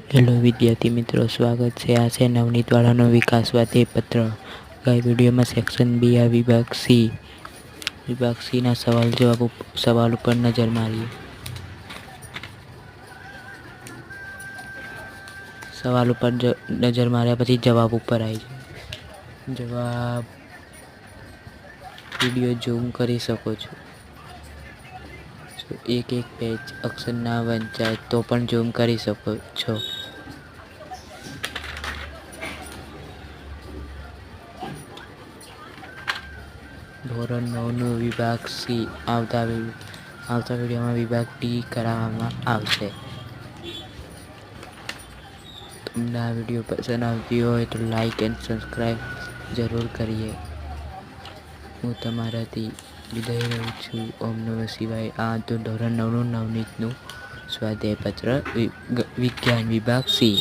Hello વિદ્યાર્થી મિત્રો, સ્વાગત છે. આ છે નવનીત વાળાનો વિકાસ સ્વાધ્યાય પત્ર. ગઈ વિડીયોમાં સેક્શન બી આ વિભાગ સી ના સવાલ ઉપર નજર મારીએ. સવાલ ઉપર નજર માર્યા પછી જવાબ ઉપર આવી જાય. જવાબ વિડીયો ઝૂમ કરી શકો છો. એક પેજ અક્ષર ના વંચાય તો પણ ઝૂમ કરી શકો છો. ધોરણ 9નું વિભાગ સી આવતા વિડીયોમાં વિભાગ ડી કરાવવામાં આવશે. તમને આ વિડીયો પસંદ આવતી હોય તો લાઈક એન્ડ સબસ્ક્રાઈબ જરૂર કરીએ. હું તમારાથી વિદાય લઉં છું. ઓમ નમઃ શિવાય. આ તો ધોરણ 9નું નવનીતનું સ્વાધ્યાય પત્ર વિજ્ઞાન વિભાગ સી.